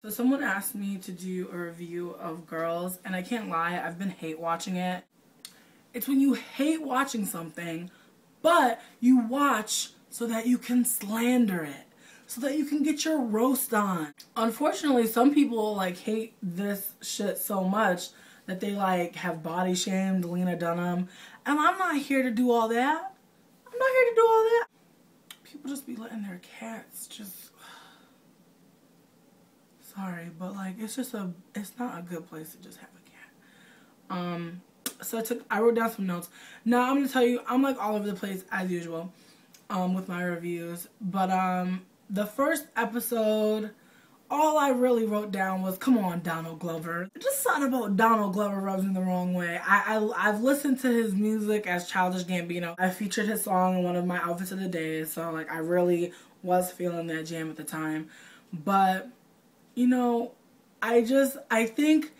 So someone asked me to do a review of Girls, and I can't lie, I've been hate watching it. It's when you hate watching something, but you watch so that you can slander it, so that you can get your roast on. Unfortunately, some people like hate this shit so much that they like have body shamed Lena Dunham, and I'm not here to do all that. I'm not here to do all that. People just be letting their cats just... Sorry, but like it's not a good place to just have a cat. So I wrote down some notes. Now I'm gonna tell you, I'm like all over the place as usual, with my reviews. But the first episode, all I really wrote down was, come on, Donald Glover. Just something about Donald Glover rubs me the wrong way. I've listened to his music as Childish Gambino. I featured his song in one of my outfits of the day, so like I really was feeling that jam at the time. But you know, I think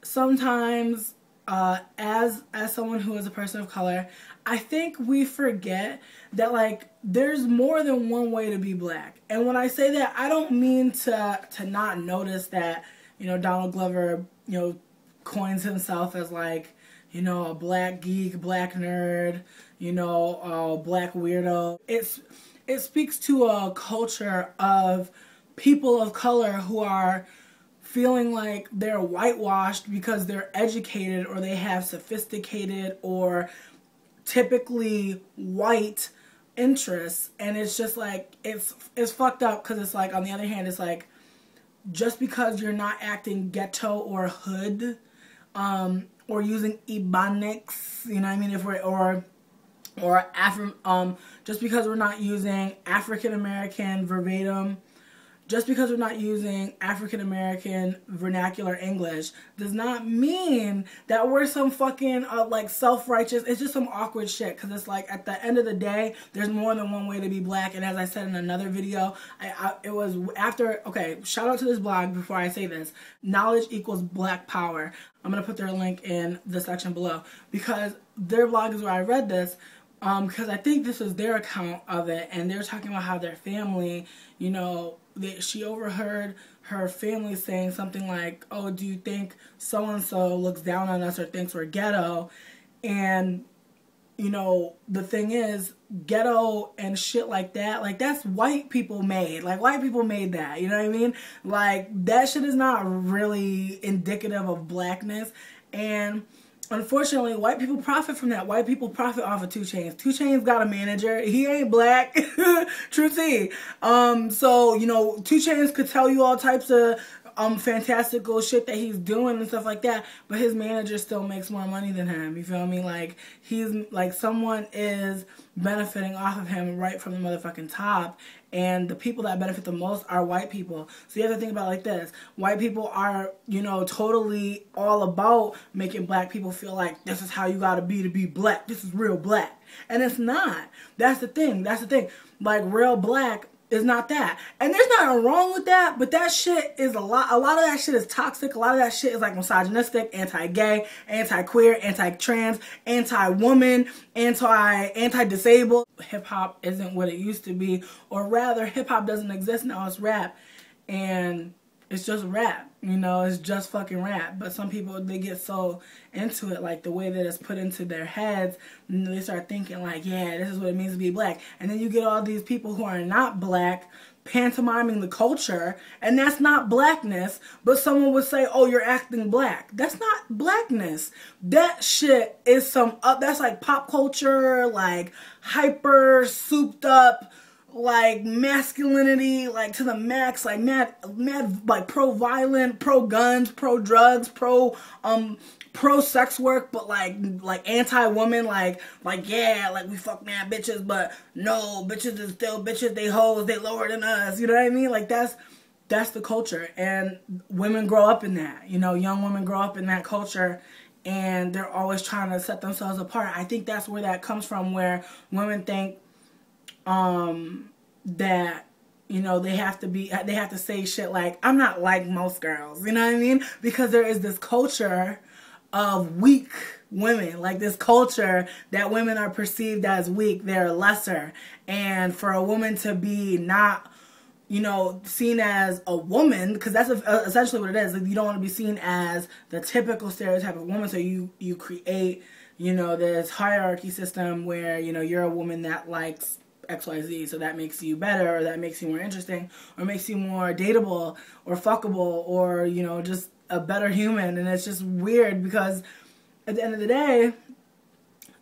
sometimes, as someone who is a person of color, I think we forget that, like, there's more than one way to be black. And when I say that, I don't mean to not notice that, you know, Donald Glover, you know, coins himself as, like, you know, a black geek, black nerd, you know, black weirdo. It speaks to a culture of people of color who are feeling like they're whitewashed because they're educated or they have sophisticated or typically white interests, and it's just like it's fucked up because it's like, on the other hand, it's like just because you're not acting ghetto or hood, or using Ebonics, you know what I mean, if we're just because we're not using African American verbatim, just because we're not using African-American vernacular English does not mean that we're some fucking, like, self-righteous. It's just some awkward shit. Because it's like, at the end of the day, there's more than one way to be black. And as I said in another video, it was after, okay, shout out to this blog before I say this. Knowledge equals black power. I'm going to put their link in the section below. Because their blog is where I read this. Because I think this was their account of it. And they were talking about how their family, you know, she overheard her family saying something like, oh, do you think so-and-so looks down on us or thinks we're ghetto? And, you know, the thing is, ghetto and shit like that, like, that's white people made. Like, white people made that, you know what I mean? Like, that shit is not really indicative of blackness. And unfortunately, white people profit from that. White people profit off of 2 Chainz. 2 Chainz got a manager. He ain't black. True tea. So, you know, 2 Chainz could tell you all types of fantastical shit that he's doing and stuff like that, but his manager still makes more money than him. You feel me? Like, he's like, someone is benefiting off of him right from the motherfucking top, and the people that benefit the most are white people. So you have to think about it like this. White people are, you know, totally all about making black people feel like this is how you gotta be to be black. This is real black. And it's not. That's the thing. That's the thing. Like, real black is not that. And there's nothing wrong with that, but that shit is a lot of that shit is toxic. A lot of that shit is like misogynistic, anti-gay, anti-queer, anti-trans, anti-woman, anti-disabled. Hip-hop isn't what it used to be, or rather, hip-hop doesn't exist now. It's rap, and it's just rap, you know, it's just fucking rap. But some people, they get so into it, like the way that it's put into their heads, and they start thinking like, yeah, this is what it means to be black. And then you get all these people who are not black pantomiming the culture, and that's not blackness, but someone would say, oh, you're acting black. That's not blackness. That shit is that's like pop culture, like hyper souped up, like masculinity, like to the max, like mad, like pro-violent, pro-guns, pro-drugs, pro-sex work, but like anti-woman, like yeah, like we fuck mad bitches, but no, bitches is still bitches, they hoes, they lower than us, you know what I mean? Like, that's the culture, and women grow up in that, you know, young women grow up in that culture, and they're always trying to set themselves apart. I think that's where that comes from, where women think that, you know, they have to say shit like, I'm not like most girls, you know what I mean? Because there is this culture of weak women, like this culture that women are perceived as weak, they're lesser. And for a woman to be not you know, seen as a woman, because that's essentially what it is. Like, you don't want to be seen as the typical stereotype of woman, so you create, you know, this hierarchy system where, you know, you're a woman that likes XYZ, so that makes you better, or that makes you more interesting, or makes you more dateable, or fuckable, or, you know, just a better human. And it's just weird because at the end of the day,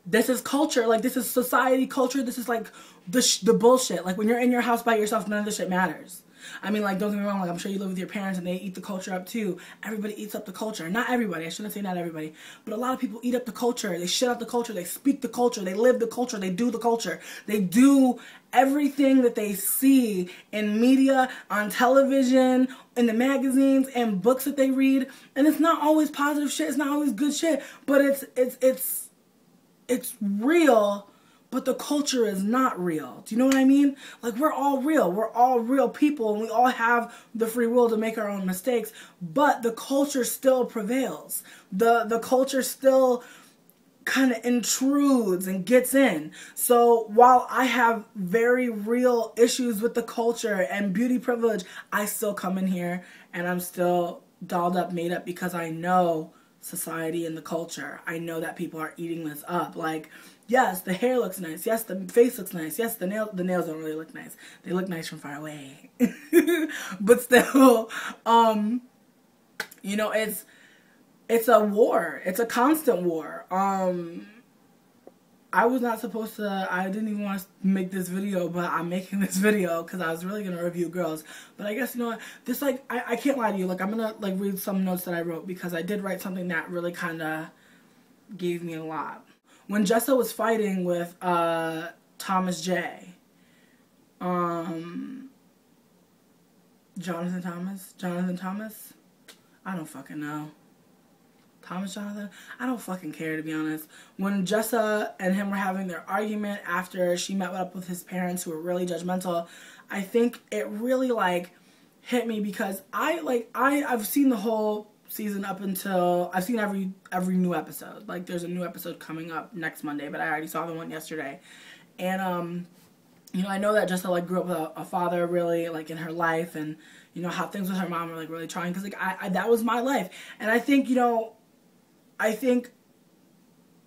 this is culture. Like, this is society culture. This is like the bullshit. Like, when you're in your house by yourself, none of this shit matters. I mean, like, don't get me wrong, like, I'm sure you live with your parents and they eat the culture up too. Everybody eats up the culture. Not everybody, I shouldn't say not everybody, but a lot of people eat up the culture. They shit out the culture. They speak the culture. They live the culture. They do the culture. They do everything that they see in media, on television, in the magazines, and books that they read. And it's not always positive shit. It's not always good shit, but it's real. But the culture is not real. Do you know what I mean? Like, we're all real. We're all real people, and we all have the free will to make our own mistakes. But the culture still prevails. The culture still kind of intrudes and gets in. So while I have very real issues with the culture and beauty privilege, I still come in here and I'm still dolled up, made up, because I know society and the culture. I know that people are eating this up. Like, yes, the hair looks nice. Yes, the face looks nice. Yes, the nails don't really look nice. They look nice from far away. But still, you know, it's a war. It's a constant war. I was not supposed to, I didn't even want to make this video, but I'm making this video because I was really going to review girls. But I guess, you know what, this, like, I can't lie to you. Like, I'm going to, like, read some notes that I wrote because I did write something that really kind of gave me a lot. When Jessa was fighting with Thomas J, Jonathan Thomas, I don't fucking know. Jonathan? I don't fucking care, to be honest. When Jessa and him were having their argument after she met up with his parents who were really judgmental, I think it really, like, hit me because I've seen the whole season up until, I've seen every new episode. Like, there's a new episode coming up next Monday, but I already saw the one yesterday. And, you know, I know that Jessa, like, grew up with a father really, like, in her life, and, you know, how things with her mom were, like, really trying, because, like, that was my life. And I think, you know,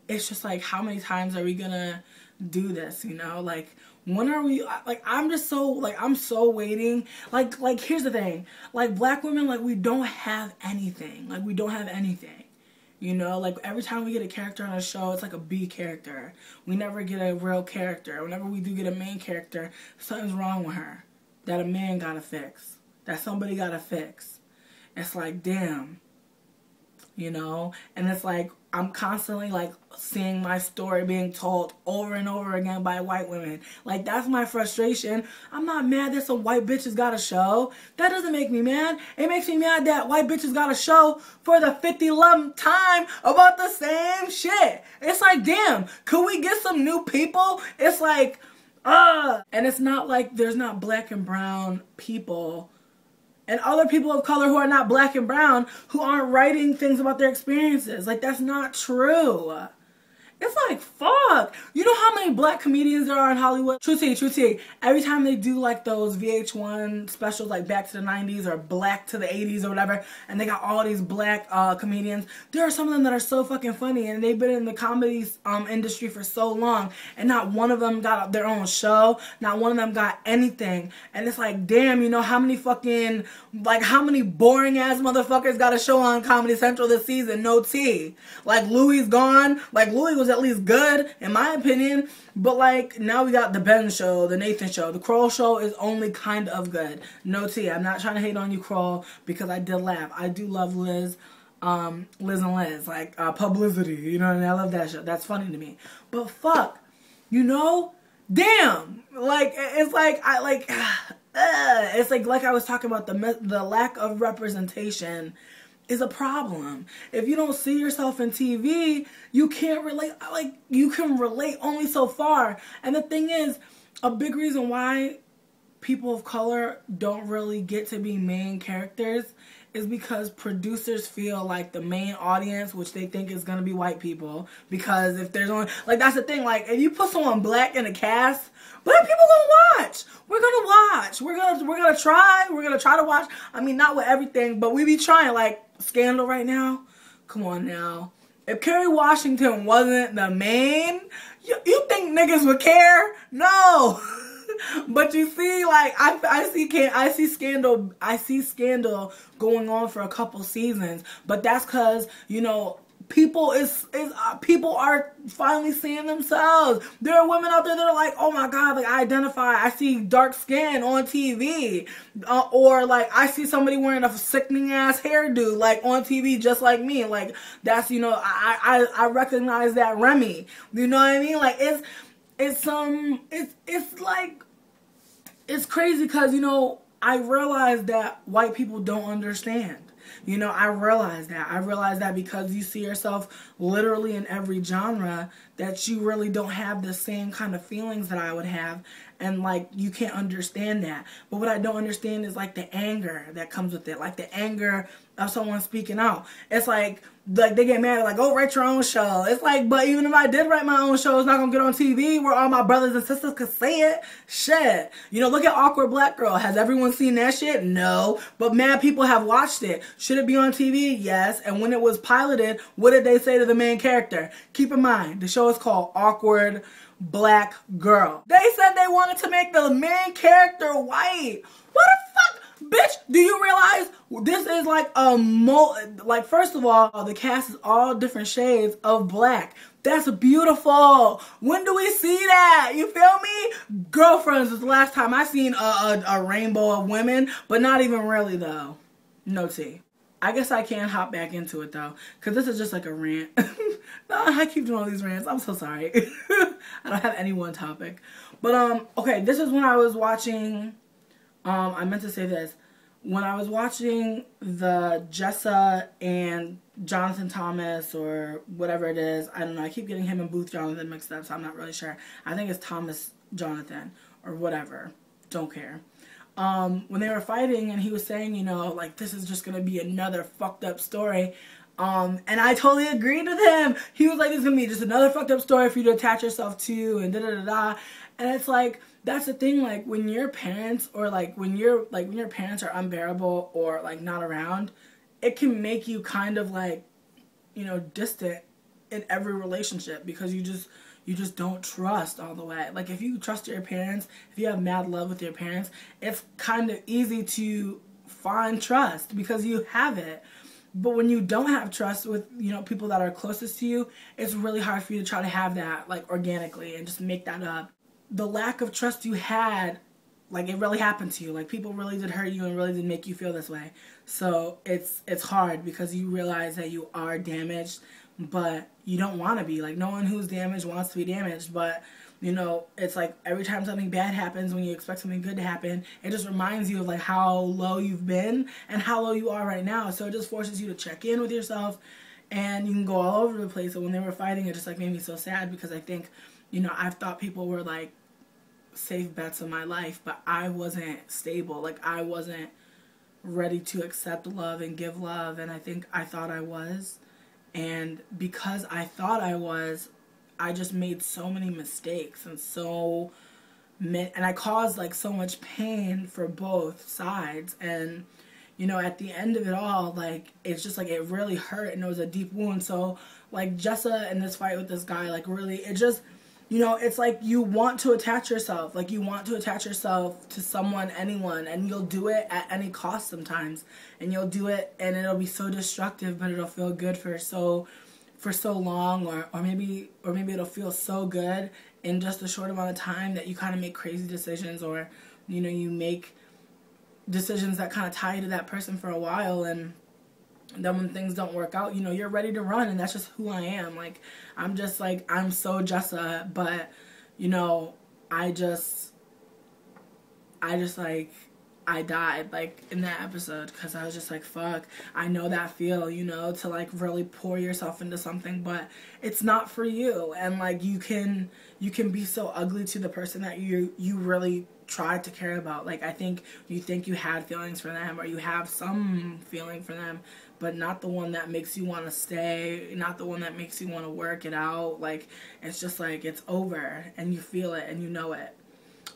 it's just like, how many times are we gonna do this, you know? Like, when are we, like, I'm so waiting. Like, here's the thing. Like, black women, like, we don't have anything. Like, we don't have anything. You know? Like, every time we get a character on a show, it's like a B character. We never get a real character. Whenever we do get a main character, something's wrong with her. That a man gotta fix. That somebody gotta fix. It's like, damn. You know? And it's like, I'm constantly, like, seeing my story being told over and over again by white women. Like, that's my frustration. I'm not mad that some white bitches got a show. That doesn't make me mad. It makes me mad that white bitches got a show for the 50th time about the same shit. It's like, damn, could we get some new people? It's like, And it's not like there's not black and brown people and other people of color who are not black and brown who aren't writing things about their experiences. Like, that's not true. It's like, fuck. You know how many black comedians there are in Hollywood? True tea. Every time they do, like, those VH1 specials, like Back to the 90s or Black to the 80s or whatever, and they got all these black comedians, there are some of them that are so fucking funny, and they've been in the comedy industry for so long, and not one of them got their own show. Not one of them got anything. And it's like, damn, you know, how many fucking, like, how many boring-ass motherfuckers got a show on Comedy Central this season? No tea. Like, Louis gone. Like, Louis was at least good, in my opinion, but, like, now we got the Ben show, the Nathan show. The Kroll show is only kind of good. No tea. I'm not trying to hate on you, Kroll, because I did laugh. I do love Liz and Liz, like, Publicity, you know what I mean? I love that show. That's funny to me. But fuck, you know, damn, like, it's like, it's like I was talking about, the lack of representation is a problem. If you don't see yourself in TV, you can't relate. Like, you can relate only so far. And the thing is, a big reason why people of color don't really get to be main characters is because producers feel like the main audience, which they think is going to be white people, because if there's only, like, that's the thing, like, if you put someone black in a cast, black people gonna watch. We're gonna watch. We're gonna try. We're gonna try to watch. I mean, not with everything, but we be trying. Like, Scandal right now. Come on now. If Kerry Washington wasn't the main, you think niggas would care? No. But you see, like, I see Scandal going on for a couple seasons, but that's because, you know, people are finally seeing themselves. There are women out there that are like, oh my god, like, I identify, I see dark skin on TV, or like I see somebody wearing a sickening ass hairdo like on TV just like me. Like, that's, you know, I recognize that Remy. You know what I mean? Like, it's like, it's crazy because, you know, I realize that white people don't understand. You know, I realize that. I realize that because you see yourself literally in every genre, that you really don't have the same kind of feelings that I would have. And, like, you can't understand that. But what I don't understand is, like, the anger that comes with it. Like, the anger of someone speaking out. It's like they get mad, like, oh, write your own show. It's like, but even if I did write my own show, it's not going to get on TV where all my brothers and sisters could say it. Shit. You know, look at Awkward Black Girl. Has everyone seen that shit? No. But mad people have watched it. Should it be on TV? Yes. And when it was piloted, what did they say to the main character? Keep in mind, the show is called Awkward Black Girl. They said they wanted to make the main character white. What the fuck? Bitch, do you realize this is like like, first of all, the cast is all different shades of black. That's beautiful. When do we see that? You feel me? Girlfriends was the last time I seen a rainbow of women, but not even really though. No tea. I guess I can hop back into it though, because this is just like a rant. No, I keep doing all these rants. I'm so sorry. I don't have any one topic. But, okay, this is when I was watching, I meant to say this. When I was watching the Jessa and Jonathan Thomas, or whatever it is, I don't know, I keep getting him and Booth Jonathan mixed up, so I'm not really sure. I think it's Thomas Jonathan, or whatever. Don't care. When they were fighting and he was saying, you know, like, this is just gonna be another fucked up story. And I totally agreed with him. He was like, it's gonna be just another fucked up story for you to attach yourself to, and da-da-da-da. And it's like, that's the thing, like, when your parents, or like, when your parents are unbearable or like not around, it can make you kind of like, you know, distant in every relationship, because you just don't trust all the way. Like, if you trust your parents, if you have mad love with your parents, it's kind of easy to find trust because you have it. But when you don't have trust with, you know, people that are closest to you, it's really hard for you to try to have that, like, organically and just make that up. The lack of trust you had, like, it really happened to you. Like, people really did hurt you and really did make you feel this way. So it's hard because you realize that you are damaged, but you don't want to be. Like, no one who's damaged wants to be damaged, but, you know, it's like every time something bad happens, when you expect something good to happen, it just reminds you of, like, how low you've been and how low you are right now. So it just forces you to check in with yourself, and you can go all over the place. So when they were fighting, it just, like, made me so sad, because I think, you know, I've thought people were, like, safe bets in my life, but I wasn't stable. Like, I wasn't ready to accept love and give love, and I think I thought I was. And because I thought I was, I just made so many mistakes, and I caused, like, so much pain for both sides. And, you know, at the end of it all, like, it's just, like, it really hurt, and it was a deep wound. So, like, Jessa in this fight with this guy, like, really, it just, you know, it's like you want to attach yourself. Like, you want to attach yourself to someone, anyone, and you'll do it at any cost sometimes. And you'll do it, and it'll be so destructive, but it'll feel good for so long, or maybe it'll feel so good in just a short amount of time that you kind of make crazy decisions, or, you know, you make decisions that kind of tie you to that person for a while, and then when things don't work out, you know, you're ready to run, and that's just who I am. Like, I'm just, like, I'm so Jessa, but, you know, I just, like, I died, like, in that episode, because I was just like, fuck, I know that feel, you know, to, like, really pour yourself into something, but it's not for you. And, like, you can be so ugly to the person that you really tried to care about. Like, I think you had feelings for them, or you have some feeling for them, but not the one that makes you want to stay, not the one that makes you want to work it out. Like, it's just like, it's over, and you feel it, and you know it.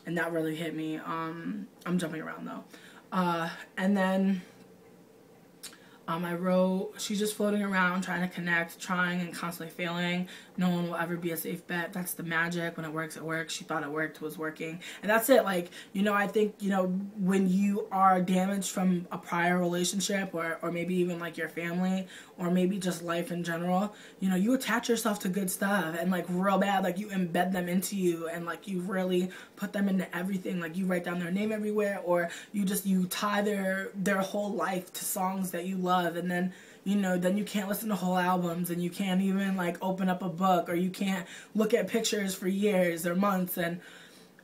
And that really hit me. I'm jumping around though. And then I wrote, she's just floating around, trying to connect, trying and constantly failing. No one will ever be a safe bet. That's the magic. When it works, it works. She thought it worked, was working. And that's it. Like, you know, I think, you know, when you are damaged from a prior relationship, or maybe even like your family, or maybe just life in general, you know, you attach yourself to good stuff, and like real bad, like you embed them into you, and like you really put them into everything. Like you write down their name everywhere, or you tie their whole life to songs that you love, and then, you know, then you can't listen to whole albums, and you can't even like open up a book, or you can't look at pictures for years or months, and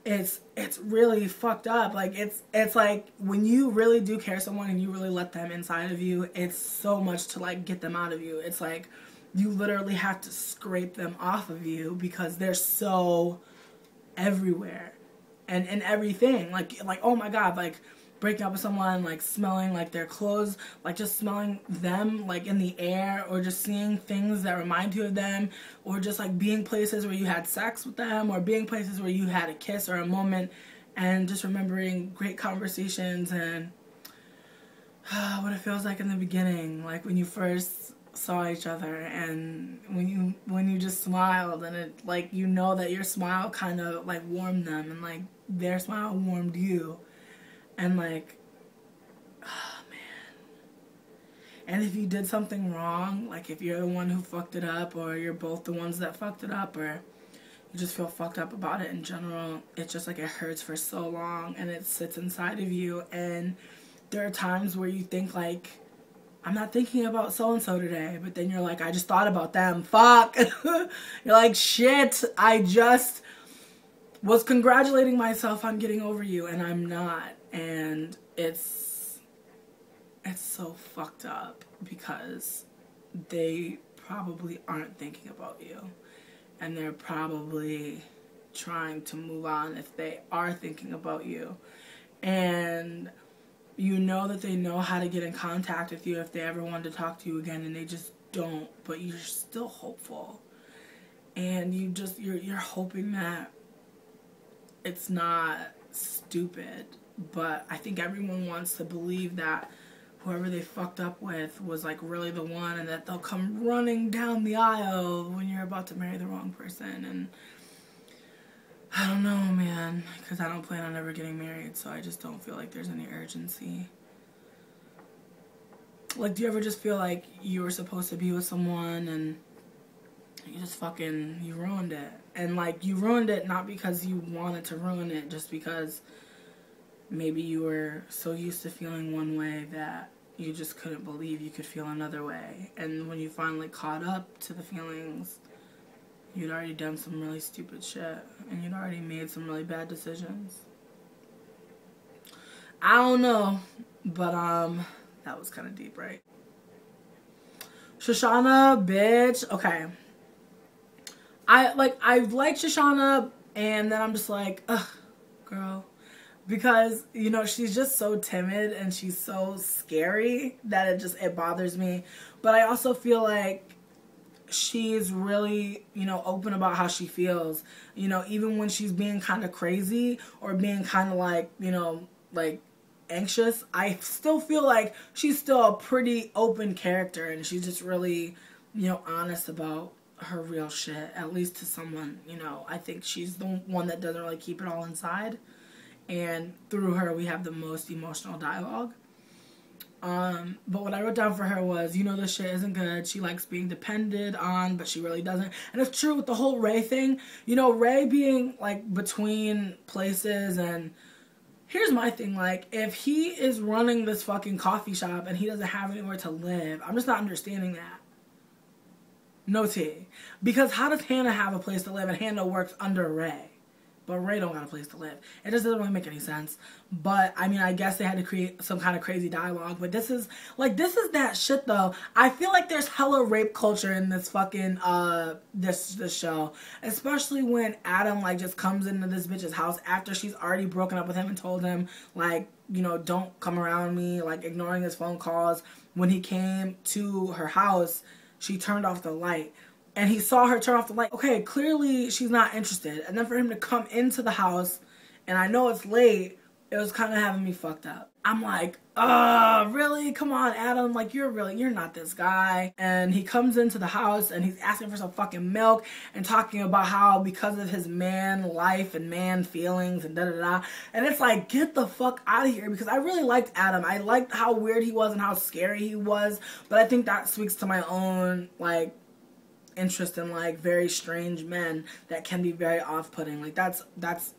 it's really fucked up. Like it's like when you really do care someone and you really let them inside of you, it's so much to like get them out of you. It's like you literally have to scrape them off of you because they're so everywhere and everything. Like oh my God, like breaking up with someone, like smelling like their clothes, like just smelling them like in the air, or just seeing things that remind you of them, or just like being places where you had sex with them, or being places where you had a kiss or a moment, and just remembering great conversations and what it feels like in the beginning, like when you first saw each other, and when you just smiled, and it like, you know, that your smile kind of like warmed them, and like their smile warmed you. And like, oh man. And if you did something wrong, like if you're the one who fucked it up, or you're both the ones that fucked it up, or you just feel fucked up about it in general, it's just like it hurts for so long, and it sits inside of you. And there are times where you think like, I'm not thinking about so-and-so today, but then you're like, I just thought about them. Fuck. You're like, shit, I just was congratulating myself on getting over you, and I'm not. And it's so fucked up because they probably aren't thinking about you, and they're probably trying to move on if they are thinking about you. And you know that they know how to get in contact with you if they ever wanted to talk to you again, and they just don't, but you're still hopeful. And you're hoping that it's not stupid. But I think everyone wants to believe that whoever they fucked up with was like really the one, and that they'll come running down the aisle when you're about to marry the wrong person. And I don't know, man, because I don't plan on ever getting married, so I just don't feel like there's any urgency. Like, do you ever just feel like you were supposed to be with someone and you just fucking, you ruined it? And like, you ruined it not because you wanted to ruin it, just because maybe you were so used to feeling one way that you just couldn't believe you could feel another way. And when you finally caught up to the feelings, you'd already done some really stupid shit, and you'd already made some really bad decisions. I don't know, but that was kind of deep, right? Shoshana, bitch. Okay. I like Shoshana, and then I'm just like, ugh, girl. Because, you know, she's just so timid and she's so scary that it bothers me. But I also feel like she's really, you know, open about how she feels. You know, even when she's being kind of crazy or being kind of like, you know, like anxious, I still feel like she's still a pretty open character, and she's just really, you know, honest about her real shit, at least to someone, you know. I think she's the one that doesn't really keep it all inside. And through her, we have the most emotional dialogue. But what I wrote down for her was, you know, this shit isn't good. She likes being depended on, but she really doesn't. And it's true with the whole Ray thing. You know, Ray being, like, between places. And here's my thing. Like, if he is running this fucking coffee shop and he doesn't have anywhere to live, I'm just not understanding that. No tea. Because how does Hannah have a place to live and Hannah works under Ray? but Ray don't got a place to live. It just doesn't really make any sense. But, I mean, I guess they had to create some kind of crazy dialogue. But this is that shit, though. I feel like there's hella rape culture in this fucking, this show. Especially when Adam, like, just comes into this bitch's house after she's already broken up with him and told him, like, you know, don't come around me, like, ignoring his phone calls. When he came to her house, she turned off the light. And he saw her turn off the light. Okay, clearly she's not interested. And then for him to come into the house, and I know it's late, it was kind of having me fucked up. I'm like, really? Come on, Adam. Like, you're not this guy. And he comes into the house and he's asking for some fucking milk and talking about how because of his man life and man feelings and da-da-da. And it's like, get the fuck out of here, because I really liked Adam. I liked how weird he was and how scary he was. But I think that speaks to my own, like, interest in, like, very strange men that can be very off-putting. Like, that's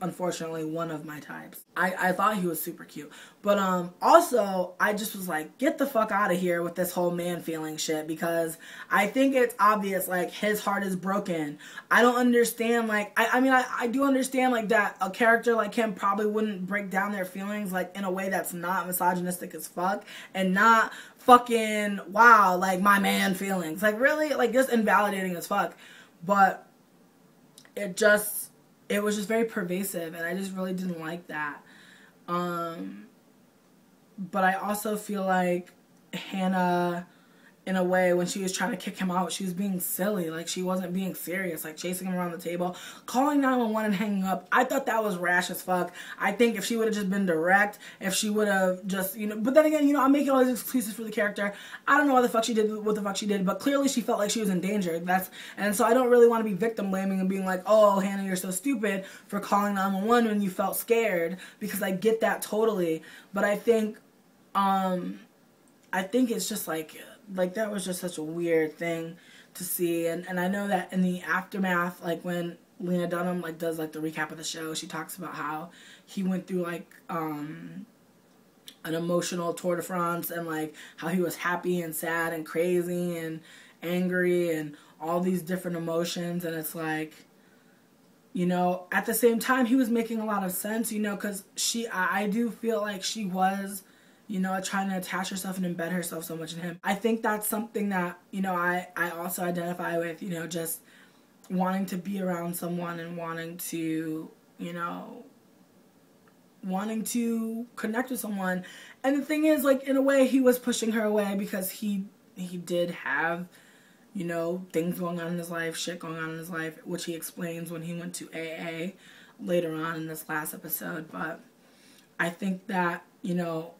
unfortunately one of my types. I thought he was super cute. But also, I just was like, get the fuck out of here with this whole man feeling shit, because I think it's obvious, like, his heart is broken. I don't understand, like, I mean, I do understand, like, that a character like him probably wouldn't break down their feelings, like, in a way that's not misogynistic as fuck, and not fucking, wow, like, my man feelings. Like, really? Like, just invalidating as fuck. But it was just very pervasive, and I just really didn't like that. But I also feel like Hannah, in a way, when she was trying to kick him out, she was being silly. Like, she wasn't being serious, like chasing him around the table, calling 911 and hanging up. I thought that was rash as fuck. I think if she would have just been direct, if she would have just, you know, but then again, you know, I'm making all these excuses for the character. I don't know what the fuck she did, but clearly she felt like she was in danger. And so I don't really want to be victim blaming and being like, oh, Hannah, you're so stupid for calling 911 when you felt scared, because I get that totally. But I think it's just like that was just such a weird thing to see. And I know that in the aftermath, like, when Lena Dunham, like, does, like, the recap of the show, she talks about how he went through, like, an emotional tour de France, and, like, how he was happy and sad and crazy and angry and all these different emotions. And it's like, you know, at the same time, he was making a lot of sense, you know, because I do feel like she was, you know, trying to attach herself and embed herself so much in him. I think that's something that, you know, I also identify with, you know, just wanting to be around someone and wanting to, you know, wanting to connect with someone. And the thing is, like, in a way, he was pushing her away because he did have, you know, things going on in his life, shit going on in his life, which he explains when he went to AA later on in this last episode. But I think that, you know,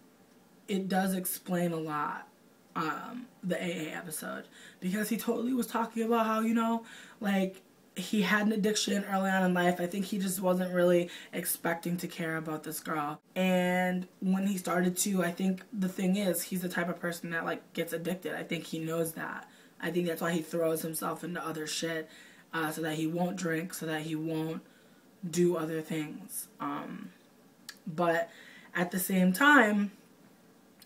it does explain a lot, the AA episode, because he totally was talking about how, you know, like, he had an addiction early on in life. I think he just wasn't really expecting to care about this girl. And when he started to, I think the thing is, he's the type of person that, like, gets addicted. I think he knows that. I think that's why he throws himself into other shit, so that he won't drink, so that he won't do other things. But at the same time,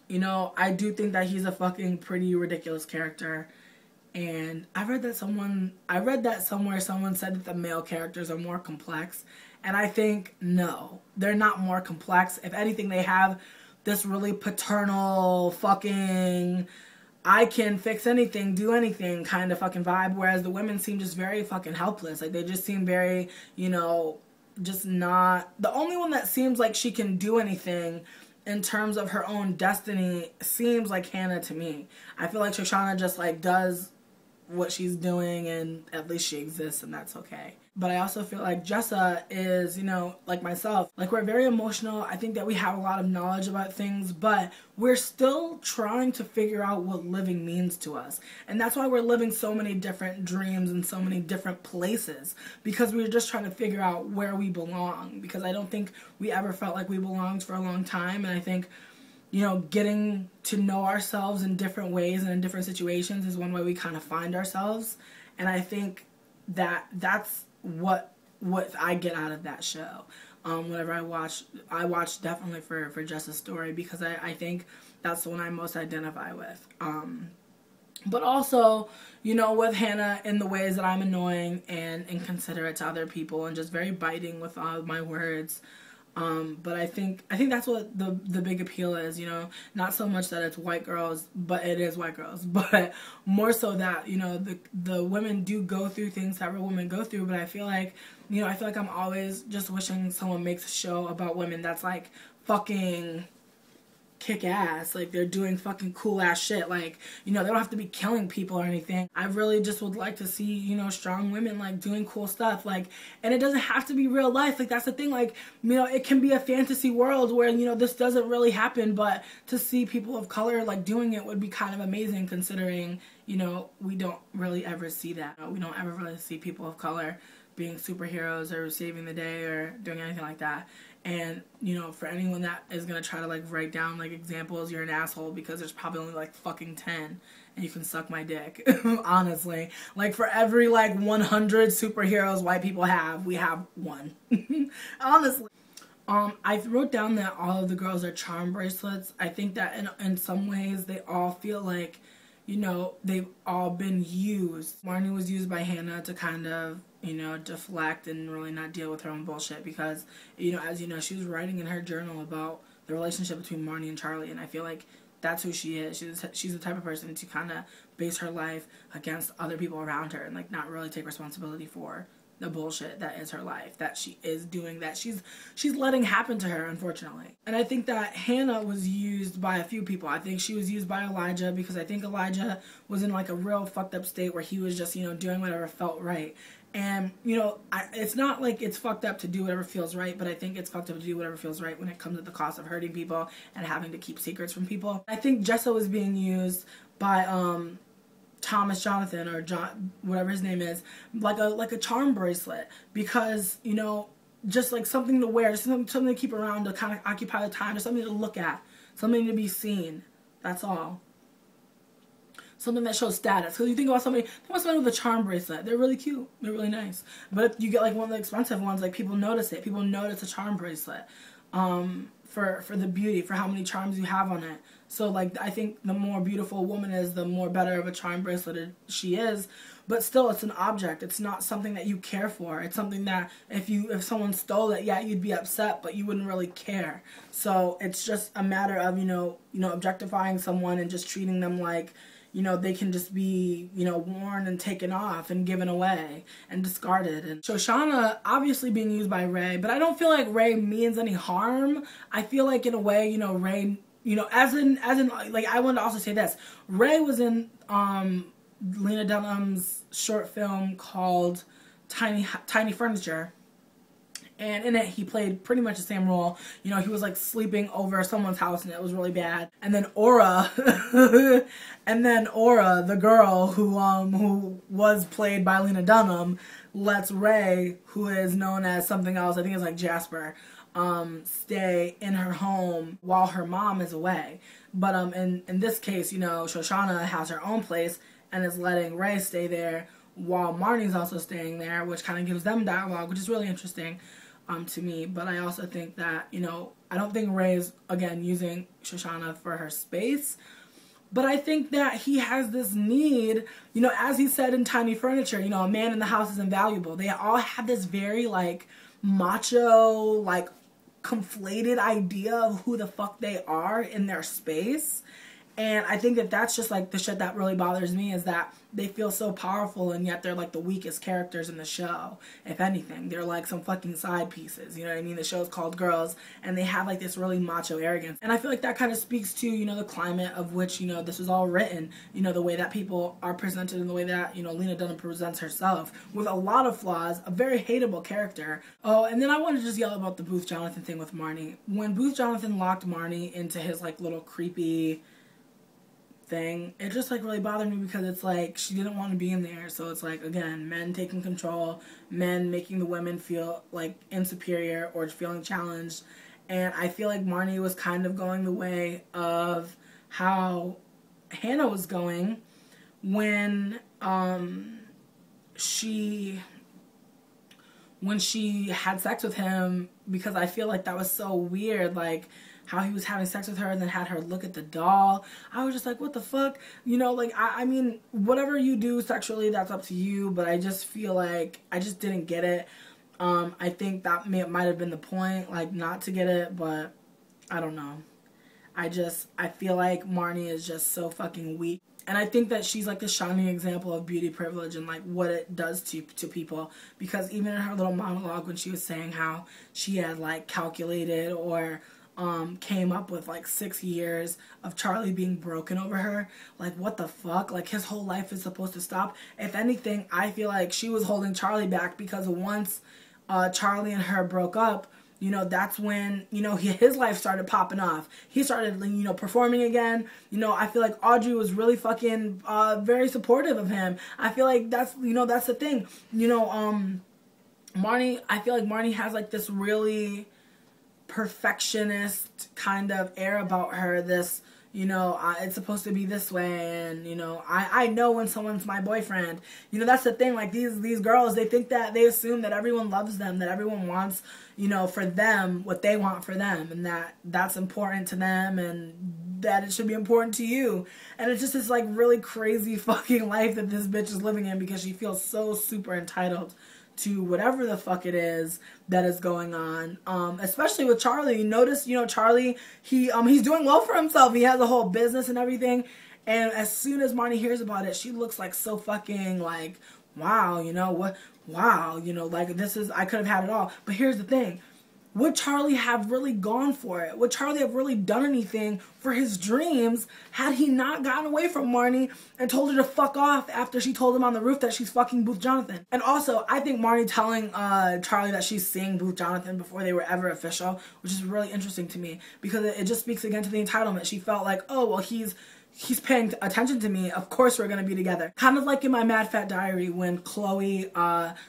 you know, I do think that he's a fucking pretty ridiculous character. And I read that somewhere someone said that the male characters are more complex. And I think, no, they're not more complex. If anything, they have this really paternal fucking, I can fix anything, do anything kind of fucking vibe. Whereas the women seem just very fucking helpless. Like, they just seem very, you know, just not, the only one that seems like she can do anything in terms of her own destiny seems like Hannah to me. I feel like Shoshana just, like, does what she's doing, and at least she exists, and that's okay. But I also feel like Jessa is, you know, like myself, like, we're very emotional. I think that we have a lot of knowledge about things, but we're still trying to figure out what living means to us. And that's why we're living so many different dreams in so many different places, because we're just trying to figure out where we belong, because I don't think we ever felt like we belonged for a long time. And I think, you know, getting to know ourselves in different ways and in different situations is one way we kind of find ourselves. And I think that that's what I get out of that show. Whenever I watch definitely for Jessa's story, because I think that's the one I most identify with. But also, you know, with Hannah in the ways that I'm annoying and inconsiderate to other people and just very biting with all my words. But I think that's what the big appeal is, you know, not so much that it's white girls, but it is white girls, but more so that, you know, the women do go through things that real women go through. But I feel like, you know, I'm always just wishing someone makes a show about women that's like fucking kick ass, like they're doing fucking cool ass shit, like, you know, they don't have to be killing people or anything. I really just would like to see, you know, strong women like doing cool stuff, like, and it doesn't have to be real life, like that's the thing, like, you know, it can be a fantasy world where, you know, this doesn't really happen, but to see people of color like doing it would be kind of amazing, considering, you know, we don't really ever see that. We don't ever really see people of color being superheroes or saving the day or doing anything like that. And, you know, for anyone that is going to try to, like, write down, like, examples, you're an asshole, because there's probably only, like, fucking 10, and you can suck my dick, honestly. Like, for every, like, 100 superheroes white people have, we have one. Honestly. I wrote down that all of the girls are charm bracelets. I think that in some ways they all feel like, you know, they've all been used. Marnie was used by Hannah to kind of, you know, deflect and really not deal with her own bullshit because, you know, as you know, she was writing in her journal about the relationship between Marnie and Charlie, and I feel like that's who she is. She's the type of person to kind of base her life against other people around her and, like, not really take responsibility for the bullshit that is her life, that she is doing, that she's letting happen to her, unfortunately. And I think that Hannah was used by a few people. I think she was used by Elijah because I think Elijah was in like a real fucked up state where he was just, you know, doing whatever felt right. And, you know, it's not like it's fucked up to do whatever feels right, but I think it's fucked up to do whatever feels right when it comes at the cost of hurting people and having to keep secrets from people. I think Jessa was being used by, Jonathan, or John, whatever his name is, like a charm bracelet, because, you know, just like something to wear, something to keep around to kind of occupy the time, or something to look at, something to be seen. That's all. Something that shows status. Because you think about somebody with a charm bracelet, they're really cute, they're really nice. But if you get like one of the expensive ones, like people notice it. People notice a charm bracelet. For the beauty, for how many charms you have on it. So, like, I think the more beautiful a woman is, the more better of a charm bracelet she is. But still, it's an object. It's not something that you care for. It's something that if someone stole it, yeah, you'd be upset, but you wouldn't really care. So it's just a matter of, you know, objectifying someone and just treating them like, you know, they can just be, you know, worn and taken off and given away and discarded. And Shoshana obviously being used by Ray, but I don't feel like Ray means any harm. I feel like in a way, you know, Ray, you know, as in, like, I wanted to also say this. Ray was in Lena Dunham's short film called Tiny Furniture. And in it, he played pretty much the same role. You know, he was like sleeping over someone's house, and it was really bad. And then Aura, the girl who was played by Lena Dunham, lets Ray, who is known as something else, I think it's like Jasper, stay in her home while her mom is away. But in this case, you know, Shoshana has her own place and is letting Ray stay there while Marnie's also staying there, which kind of gives them dialogue, which is really interesting. To me. But I also think that, you know, I don't think Ray's, again, using Shoshana for her space, but I think that he has this need, you know, as he said in Tiny Furniture, you know, a man in the house is invaluable. They all have this very, like, macho, like, conflated idea of who the fuck they are in their space. And I think that that's just, like, the shit that really bothers me, is that they feel so powerful, and yet they're, like, the weakest characters in the show. If anything, they're, like, some fucking side pieces, you know what I mean? The show's called Girls, and they have, like, this really macho arrogance. And I feel like that kind of speaks to, you know, the climate of which, you know, this was all written. You know, the way that people are presented and the way that, you know, Lena Dunham presents herself, with a lot of flaws, a very hateable character. Oh, and then I want to just yell about the Booth Jonathan thing with Marnie. When Booth Jonathan locked Marnie into his, like, little creepy thing, it just, like, really bothered me, because it's like she didn't want to be in there. So it's like, again, men taking control, men making the women feel like insuperior or feeling challenged. And I feel like Marnie was kind of going the way of how Hannah was going when she had sex with him, because I feel like that was so weird. Like, how he was having sex with her and then had her look at the doll. I was just like, what the fuck? You know, like, I mean, whatever you do sexually, that's up to you, but I just feel like I just didn't get it. I think that might have been the point, like, not to get it, but I don't know. I feel like Marnie is just so fucking weak. And I think that she's like a shining example of beauty privilege and like what it does to people. Because even in her little monologue when she was saying how she had like calculated or came up with like 6 years of Charlie being broken over her, like what the fuck? Like his whole life is supposed to stop. If anything, I feel like she was holding Charlie back because once Charlie and her broke up, you know, that's when, you know, his life started popping off. He started, you know, performing again. You know, I feel like Audrey was really fucking very supportive of him. I feel like that's, you know, that's the thing. You know, Marnie, I feel like Marnie has like this really perfectionist kind of air about her. This, you know, it's supposed to be this way, and, you know, I know when someone's my boyfriend. You know, that's the thing, like, these girls, they think that, they assume that everyone loves them, that everyone wants, you know, for them, what they want for them, and that's important to them, and that it should be important to you. And it's just this, like, really crazy fucking life that this bitch is living in because she feels so super entitled to whatever the fuck it is that is going on, especially with Charlie. You notice, you know, Charlie, he's doing well for himself. He has a whole business and everything, and as soon as Marnie hears about it, she looks like so fucking like, wow, you know, what, wow, you know, like this is, I could have had it all. But here's the thing. Would Charlie have really gone for it? Would Charlie have really done anything for his dreams had he not gotten away from Marnie and told her to fuck off after she told him on the roof that she's fucking Booth Jonathan? And also, I think Marnie telling Charlie that she's seeing Booth Jonathan before they were ever official, which is really interesting to me because it just speaks again to the entitlement. She felt like, oh, well, he's paying attention to me, of course we're gonna be together. Kind of like in my Mad Fat Diary when Chloe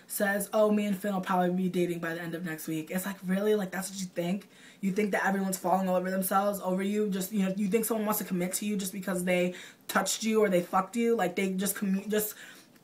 says, oh, me and Finn will probably be dating by the end of next week. It's like, really? Like, that's what you think? You think that everyone's falling all over themselves over you? Just, you know, you think someone wants to commit to you just because they touched you or they fucked you? Like, they just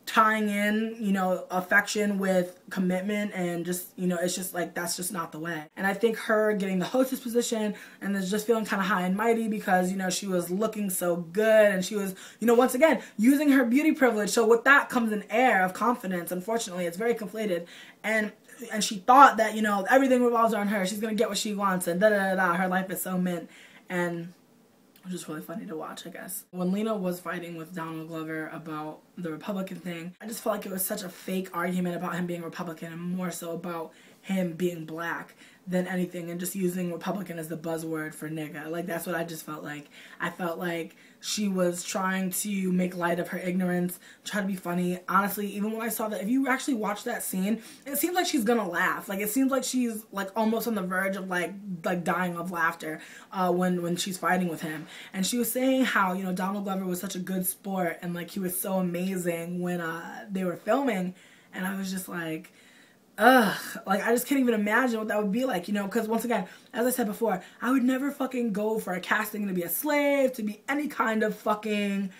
tying in, you know, affection with commitment, and just, you know, it's just like, that's just not the way. And I think her getting the hostess position and is just feeling kind of high and mighty because, you know, she was looking so good and she was, you know, once again, using her beauty privilege. So with that comes an air of confidence. Unfortunately, it's very conflated. And she thought that, you know, everything revolves around her. She's going to get what she wants and da-da-da-da. Her life is so mint. And which is really funny to watch, I guess. When Lena was fighting with Donald Glover about the Republican thing, I just felt like it was such a fake argument about him being Republican and more so about him being black than anything, and just using Republican as the buzzword for nigga. Like, that's what I just felt like. I felt like she was trying to make light of her ignorance, try to be funny. Honestly, even when I saw that, if you actually watch that scene, it seems like she's gonna laugh. Like, it seems like she's like almost on the verge of like dying of laughter when she's fighting with him. And she was saying how, you know, Donald Glover was such a good sport and like he was so amazing when they were filming, and I was just like, ugh, like, I just can't even imagine what that would be like, you know, because once again, as I said before, I would never fucking go for a casting to be a slave, to be any kind of fucking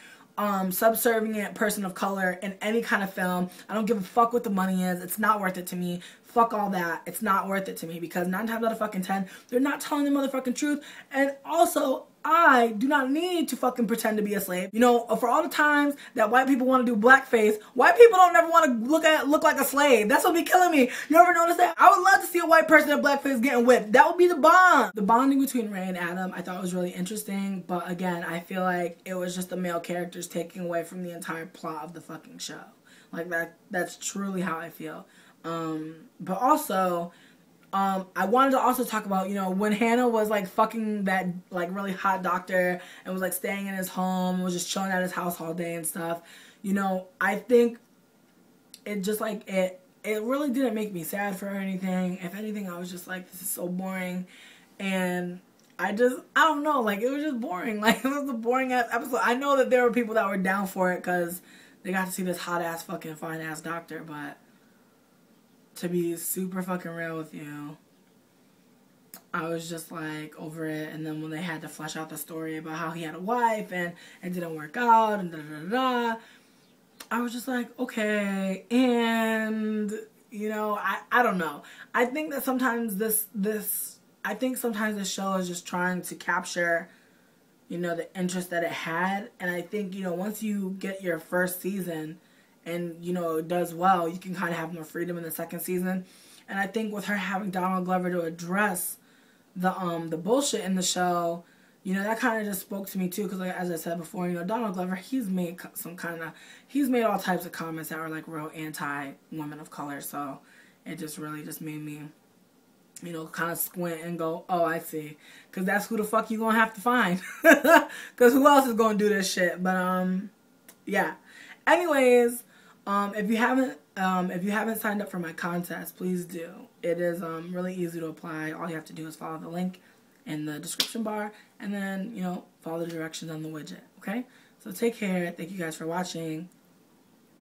subservient person of color in any kind of film. I don't give a fuck what the money is. It's not worth it to me. Fuck all that. It's not worth it to me because 9 times out of fucking 10, they're not telling the motherfucking truth. And also, I do not need to fucking pretend to be a slave. You know, for all the times that white people want to do blackface, white people don't ever want to look like a slave. That's what be killing me. You ever notice that? I would love to see a white person in blackface getting whipped. That would be the bond. The bonding between Ray and Adam, I thought was really interesting. But again, I feel like it was just the male characters taking away from the entire plot of the fucking show. Like, that's truly how I feel. But also, I wanted to also talk about, you know, when Hannah was like fucking that like really hot doctor and was like staying in his home, was just chilling at his house all day and stuff. You know, I think it just like it really didn't make me sad for her or anything. If anything, I was just like, this is so boring. And I don't know, like, it was just boring. Like, it was a boring ass episode. I know that there were people that were down for it because they got to see this hot ass fucking fine ass doctor, but to be super fucking real with you, I was just like over it. And then when they had to flesh out the story about how he had a wife and it didn't work out and da da da, I was just like, okay. And you know, I don't know. I think that sometimes this I think sometimes the show is just trying to capture, you know, the interest that it had. And I think, you know, once you get your first season and, you know, it does well, you can kind of have more freedom in the second season. And I think with her having Donald Glover to address the bullshit in the show, you know, that kind of just spoke to me too. Because, like, as I said before, you know, Donald Glover, he's made all types of comments that were like real anti-women of color. So it just really just made me, you know, kind of squint and go, oh, I see. Because that's who the fuck you gonna have to find. Because who else is gonna do this shit? But, yeah. Anyways, if you haven't signed up for my contest, please do. It is really easy to apply. All you have to do is follow the link in the description bar, and then, you know, follow the directions on the widget, okay? So take care. Thank you guys for watching.